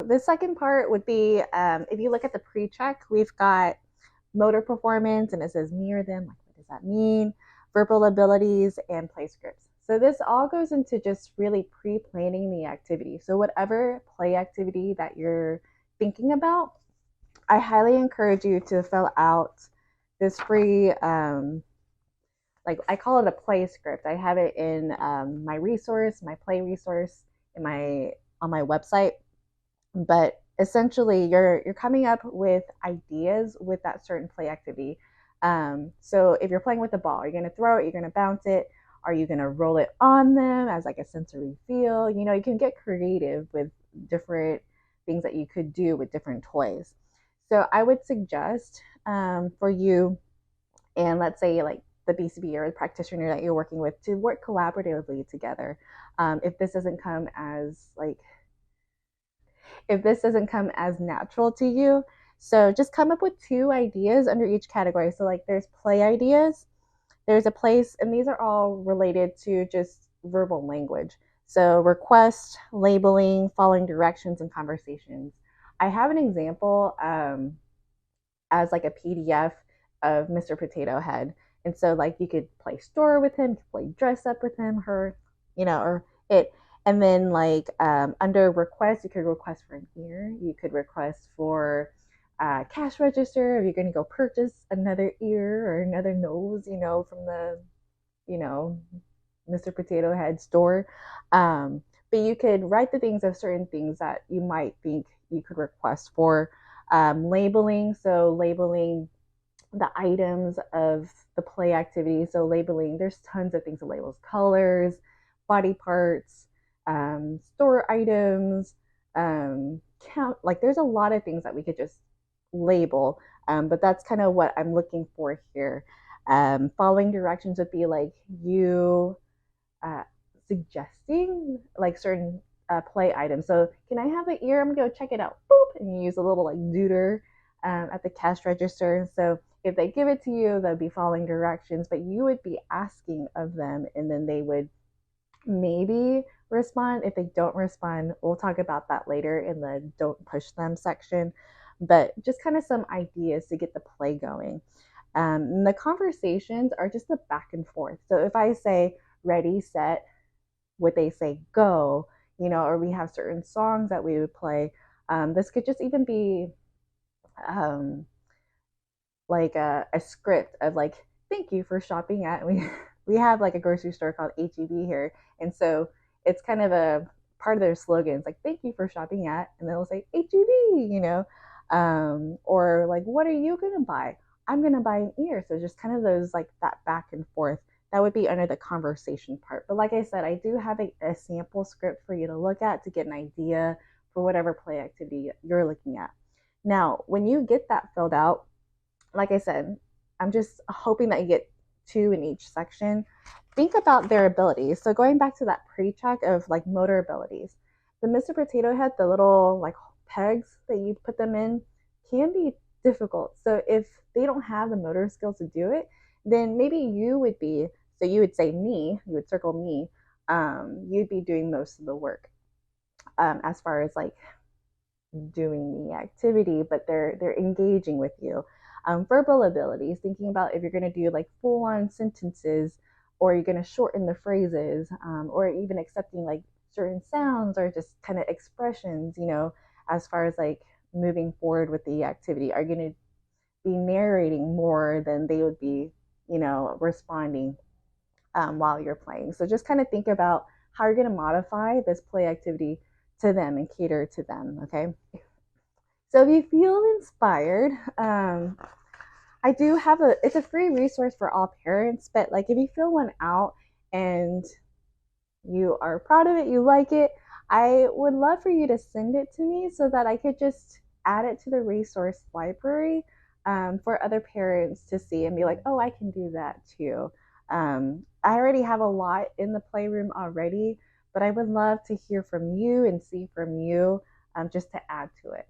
the second part would be if you look at the pre-check, we've got motor performance and it says mirror them. Like, what does that mean? Verbal abilities and play scripts. So this all goes into just really pre-planning the activity. So whatever play activity that you're thinking about, I highly encourage you to fill out this free, like I call it a play script. I have it in my resource, my play resource, in my on my website. But essentially, you're coming up with ideas with that certain play activity. So if you're playing with the ball, you're going to throw it, you're going to bounce it. Are you going to roll it on them as like a sensory feel? You know, you can get creative with different things that you could do with different toys. So I would suggest for you, and let's say like the BCB or the practitioner that you're working with, to work collaboratively together. If this doesn't come as like if this doesn't come as natural to you, so just come up with two ideas under each category. So like there's play ideas, there's a place, and these are all related to just verbal language. So request, labeling, following directions, and conversations. I have an example as like a PDF of Mr. Potato Head. And so like you could play store with him, you could play dress up with him, her, or it. And then like under request, you could request for an ear. You could request for cash register if you're going to go purchase another ear or another nose, from the, you know, Mr. Potato Head store. But you could write the things of certain things that you might think you could request for. Labeling, so labeling the items of the play activity. So labeling, there's tons of things to labels: colors, body parts, store items, count. Like there's a lot of things that we could just label. But that's kind of what I'm looking for here. Following directions would be like you uh, suggesting like certain play items. So can I have the ear? I'm gonna go check it out. Boop, and you use a little like deuter at the cash register. So if they give it to you, they'll be following directions, but you would be asking of them, and then they would maybe respond. If they don't respond, we'll talk about that later in the don't push them section. But just kind of some ideas to get the play going. And the conversations are just the back and forth. So if I say ready, set, would they say go, or we have certain songs that we would play. This could just even be um, like a script of like, thank you for shopping at, we have like a grocery store called HEB here. And so it's kind of a part of their slogan. It's like, thank you for shopping at, and they'll say HEB, or like, what are you going to buy? I'm going to buy an ear. So just kind of those like that back and forth. That would be under the conversation part. But like I said, I do have a sample script for you to look at to get an idea for whatever play activity you're looking at. Now, when you get that filled out, like I said, I'm just hoping that you get two in each section. Think about their abilities. So going back to that pre-check of like motor abilities, the Mr. Potato Head, the little like pegs that you put them in can be difficult. So if they don't have the motor skills to do it, then maybe you would be, so you would say me, you would circle me, you'd be doing most of the work as far as like doing the activity, but they're engaging with you. Verbal abilities, thinking about if you're going to do like full on sentences, or you're going to shorten the phrases, or even accepting like certain sounds or just kind of expressions, as far as like moving forward with the activity. Are going to be narrating more than they would be, responding while you're playing. So just kind of think about how you're going to modify this play activity to them and cater to them. Okay. So if you feel inspired, I do have it's a free resource for all parents, but like if you fill one out and you are proud of it, you like it, I would love for you to send it to me so that I could just add it to the resource library for other parents to see and be like, oh, I can do that too. I already have a lot in the playroom already, but I would love to hear from you and see from you just to add to it.